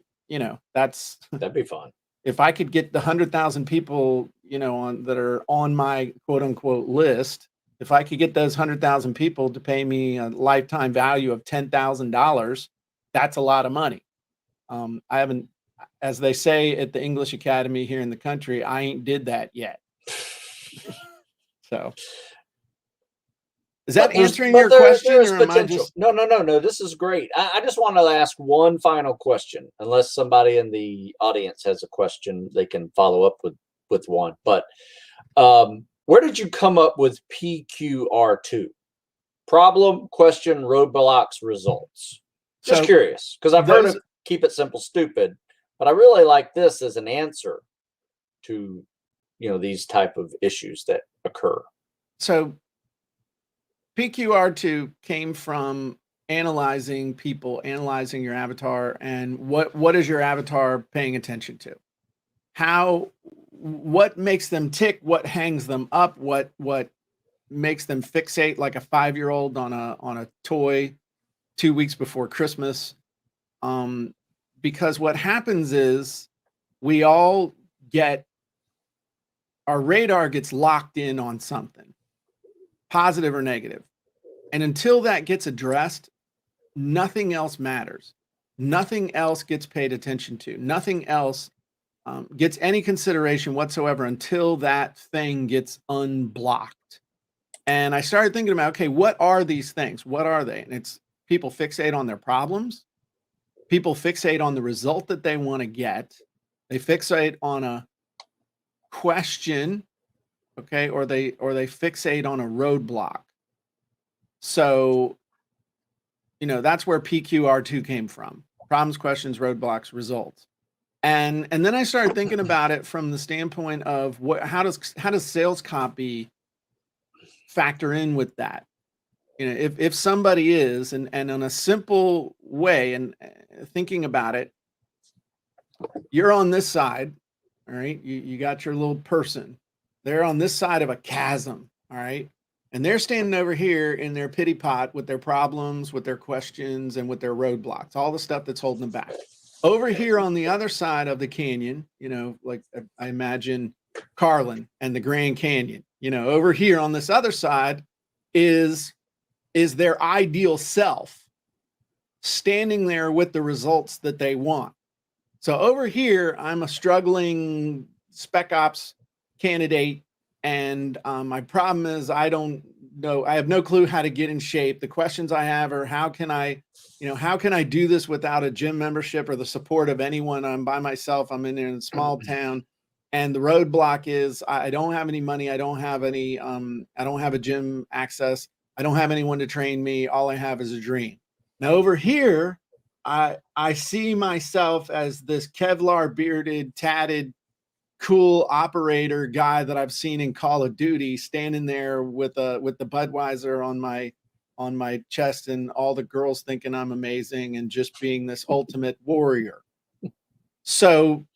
be fun. If I could get the 100,000 people, that are on my quote unquote list, if I could get those 100,000 people to pay me a lifetime value of $10,000, that's a lot of money. I haven't, as they say at the English Academy here in the country, I ain't did that yet. So is that answering your question? There's potential. No. This is great. I just want to ask one final question, unless somebody in the audience has a question, they can follow up with one. But where did you come up with PQR2? Problem, question, roadblocks, results. Just curious, because I've heard of keep it simple, stupid, but I really like this as an answer. to, these type of issues that occur. So PQR2 came from analyzing people, analyzing your avatar, and what is your avatar paying attention to? What makes them tick? What hangs them up? What makes them fixate like a 5-year-old on a toy 2 weeks before Christmas? Because what happens is we all our radar gets locked in on something, positive or negative. And until that gets addressed, nothing else matters. Nothing else gets paid attention to. Nothing else gets any consideration whatsoever until that thing gets unblocked. And I started thinking about, okay, what are these things? What are they? And it's people fixate on their problems. People fixate on the result that they want to get. They fixate on a question, okay, or they fixate on a roadblock. So, that's where PQR2 came from: problems, questions, roadblocks, results. And then I started thinking about it from the standpoint of how does sales copy factor in with that? If somebody is, and in a simple way, and thinking about it, you're on this side, all right? You got your little person. They're on this side of a chasm, all right? And they're standing over here in their pity pot with their problems, with their questions, and with their roadblocks, all the stuff that's holding them back. Over here on the other side of the canyon, like I imagine Carlin and the Grand Canyon, over here on this other side is their ideal self standing there with the results that they want. So over here, I'm a struggling spec ops candidate, and my problem is I don't know. I have no clue how to get in shape. The questions I have are how can I do this without a gym membership or the support of anyone? I'm by myself. I'm in a small town, and the roadblock is I don't have any money. I don't have any. I don't have a gym access. I don't have anyone to train me. All I have is a dream. Now over here, I see myself as this Kevlar bearded, tatted, cool operator guy that I've seen in Call of Duty, standing there with the Budweiser on my chest, and all the girls thinking I'm amazing and just being this ultimate warrior. So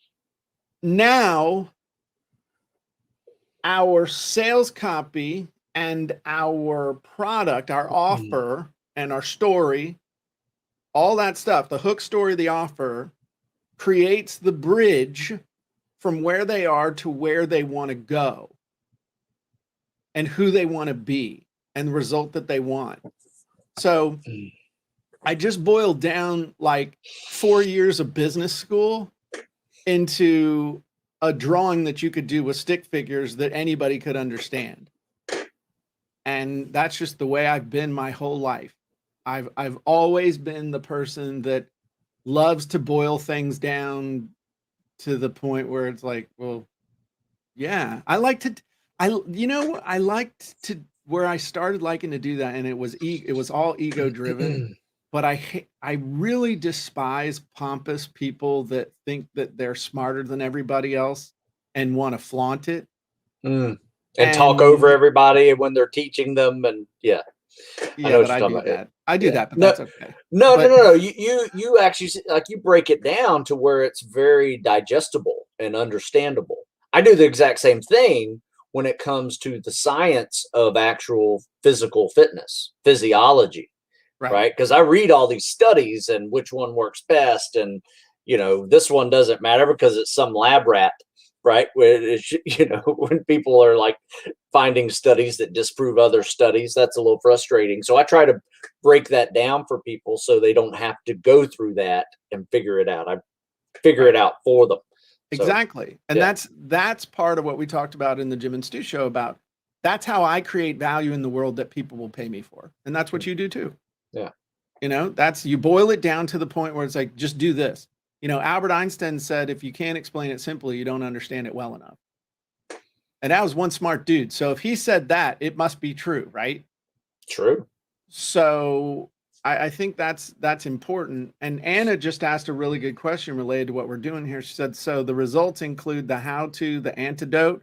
now our sales copy and our product, our offer and our story, all that stuff, the hook story, the offer, creates the bridge from where they are to where they want to go and who they want to be and the result that they want. So I just boiled down like 4 years of business school into a drawing that you could do with stick figures that anybody could understand. And that's just the way I've been my whole life. I've always been the person that loves to boil things down to the point where it's like, well, yeah, I liked where I started liking to do that, and it was all ego driven. But I really despise pompous people that think that they're smarter than everybody else and want to flaunt it and talk over everybody when they're teaching them, and yeah, but I do that. I do that, but no, that's okay. No. You actually, like, you break it down to where it's very digestible and understandable. I do the exact same thing when it comes to the science of actual physical fitness, physiology, right? Because I read all these studies and which one works best, and this one doesn't matter because it's some lab rat, right? When when people are like finding studies that disprove other studies, that's a little frustrating. So I try to break that down for people so they don't have to go through that and figure it out. I figure it out for them. Exactly. And that's part of what we talked about in the Jim and Stu show about that's how I create value in the world that people will pay me for. And that's what you do too. Yeah. You boil it down to the point where it's like, just do this. Albert Einstein said, if you can't explain it simply, you don't understand it well enough. And that was one smart dude. So if he said that, it must be true, right? True. So I think that's important. And Anna just asked a really good question related to what we're doing here. She said, so the results include the how-to, the antidote.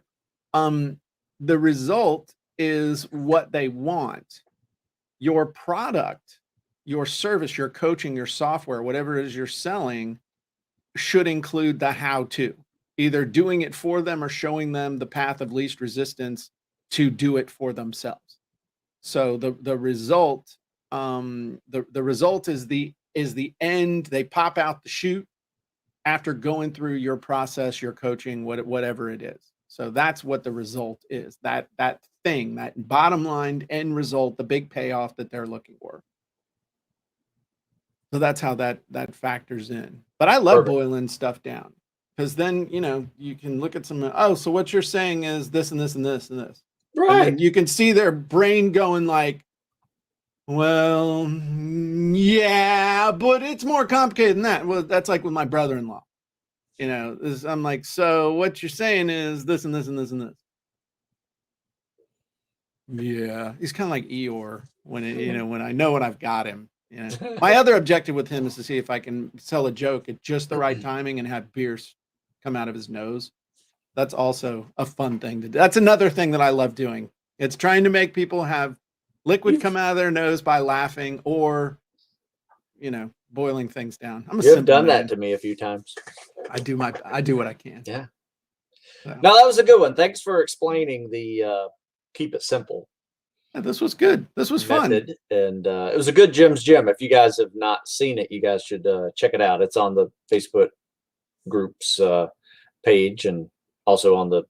The result is what they want. Your product, your service, your coaching, your software, whatever it is you're selling, should include the how-to, either doing it for them or showing them the path of least resistance to do it for themselves. So the result, the result is the end. They pop out the chute after going through your process, your coaching, whatever it is. So that's what the result is. That thing, that bottom line end result, the big payoff that they're looking for. So that's how that factors in. But I love boiling stuff down, because then, you know, you can look at some, oh, so what you're saying is this and this and this and this. Right. And then you can see their brain going like, well, yeah, but it's more complicated than that. Well, that's like with my brother-in-law. You know, I'm like, so what you're saying is this and this and this and this. Yeah, he's kind of like Eeyore when it, you know, when I know when I've got him. Yeah. My other objective with him is to see if I can sell a joke at just the right timing and have beers come out of his nose. That's also a fun thing to do. That's another thing that I love doing. It's trying to make people have liquid come out of their nose by laughing, or, you know, boiling things down. You've done that to me a few times. I do what I can. Yeah. So. No, that was a good one. Thanks for explaining the keep it simple. Yeah, this was good. This was fun. And it was a good Jim's Gym. If you guys have not seen it, you guys should check it out. It's on the Facebook group's page, and also on the,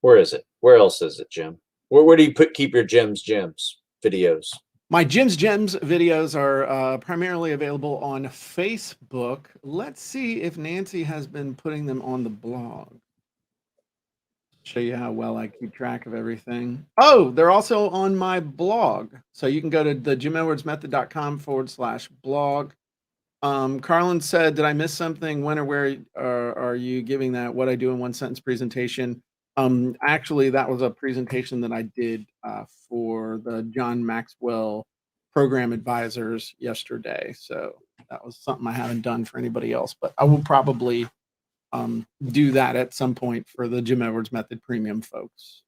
where is it? Where else is it, Jim? Where do you keep your Jim's Gyms videos? My Jim's Gems videos are primarily available on Facebook. Let's see if Nancy has been putting them on the blog. Show you how well I keep track of everything. Oh, they're also on my blog. So you can go to the JimEdwardsMethod.com/blog. Carlin said, did I miss something? When or where are you giving that? What I do in one sentence presentation? Actually, that was a presentation that I did for the John Maxwell Program Advisors yesterday. So that was something I haven't done for anybody else, but I will probably do that at some point for the Jim Edwards Method Premium folks.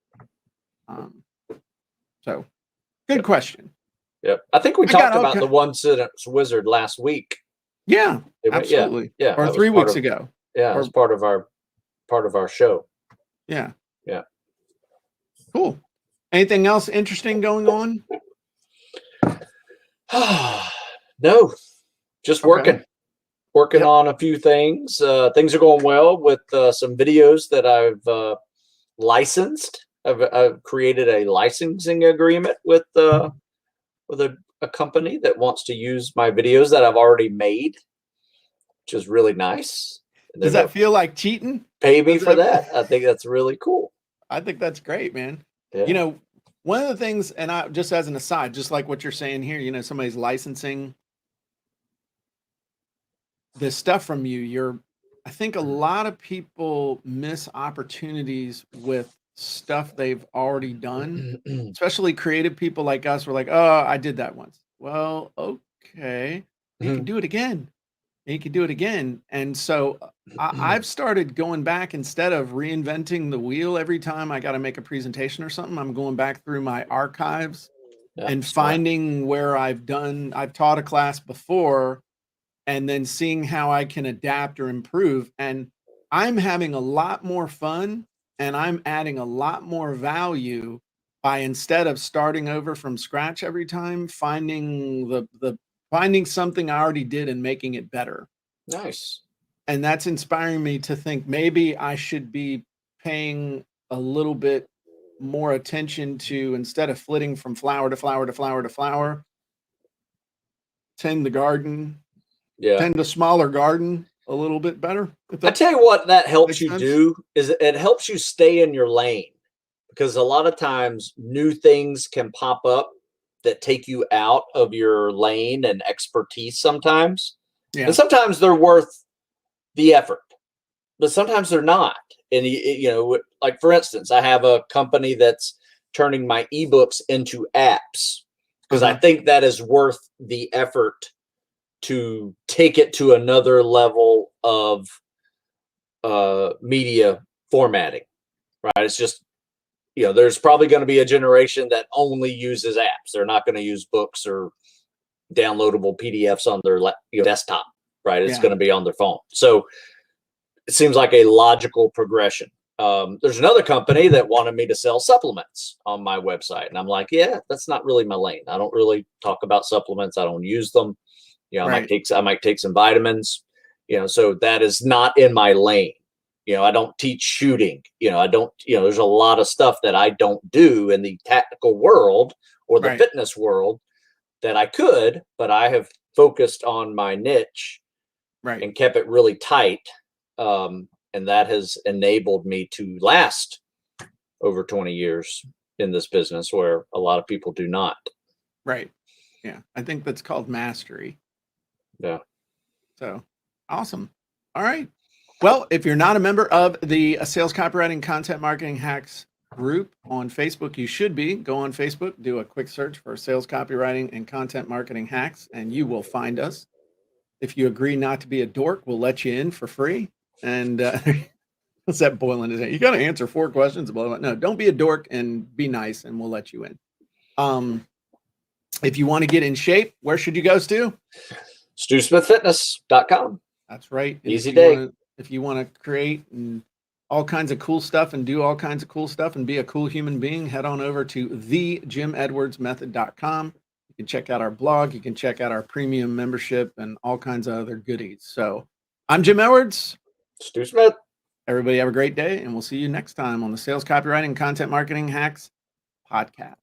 So good question. Yep. I think we talked about the one sentence wizard last week. Yeah, absolutely. Yeah. Or 3 weeks ago. Yeah, it was part of our show. Yeah. Yeah. Cool. Anything else interesting going on? No, just working on a few things. Things are going well with some videos that I've licensed. I've created a licensing agreement with a company that wants to use my videos that I've already made, which is really nice. Does that feel like cheating? Pay me for that. I think that's really cool. I think that's great, man. Yeah. You know, one of the things, and I just as an aside, just like what you're saying here, you know, somebody's licensing this stuff from you. I think a lot of people miss opportunities with stuff they've already done, especially creative people like us. We're like, oh, I did that once. Well, okay, you can do it again. And you can do it again. And so I've started going back, instead of reinventing the wheel every time I got to make a presentation or something. I'm going back through my archives and finding where I've taught a class before, and then seeing how I can adapt or improve. And I'm having a lot more fun, and I'm adding a lot more value by, instead of starting over from scratch every time, finding finding something I already did and making it better. Nice. And that's inspiring me to think maybe I should be paying a little bit more attention to, instead of flitting from flower to flower to flower to flower, tend the garden. Yeah. Tend a smaller garden a little bit better. I tell you what that helps you do is it helps you stay in your lane, because a lot of times new things can pop up that take you out of your lane and expertise sometimes. Yeah. And sometimes they're worth the effort, but sometimes they're not. And, you know, like for instance, I have a company that's turning my ebooks into apps, because I think that is worth the effort to take it to another level of media formatting, right? It's just, there's probably going to be a generation that only uses apps. They're not going to use books or downloadable PDFs on their desktop, right? It's going to be on their phone. So it seems like a logical progression. There's another company that wanted me to sell supplements on my website. And I'm like, yeah, that's not really my lane. I don't really talk about supplements. I don't use them. I might take some vitamins, so that is not in my lane. I don't teach shooting. I don't, there's a lot of stuff that I don't do in the tactical world or the fitness world that I could, but I have focused on my niche and kept it really tight. And that has enabled me to last over 20 years in this business where a lot of people do not. Right. Yeah. I think that's called mastery. Yeah. So awesome. All right. Well, if you're not a member of the Sales Copywriting Content Marketing Hacks group on Facebook, you should be. Go on Facebook, do a quick search for Sales Copywriting and Content Marketing Hacks, and you will find us. If you agree not to be a dork, we'll let you in for free. And what's that boiling his head? You got to answer 4 questions. Blah, blah, blah. No, don't be a dork and be nice, and we'll let you in. If you want to get in shape, where should you go, Stu? StuSmithFitness.com. That's right. And Easy day. If you want to create all kinds of cool stuff and do all kinds of cool stuff and be a cool human being, head on over to thejimedwardsmethod.com. You can check out our blog. You can check out our premium membership and all kinds of other goodies. So I'm Jim Edwards. Stu Smith. Everybody have a great day, and we'll see you next time on the Sales Copywriting Content Marketing Hacks podcast.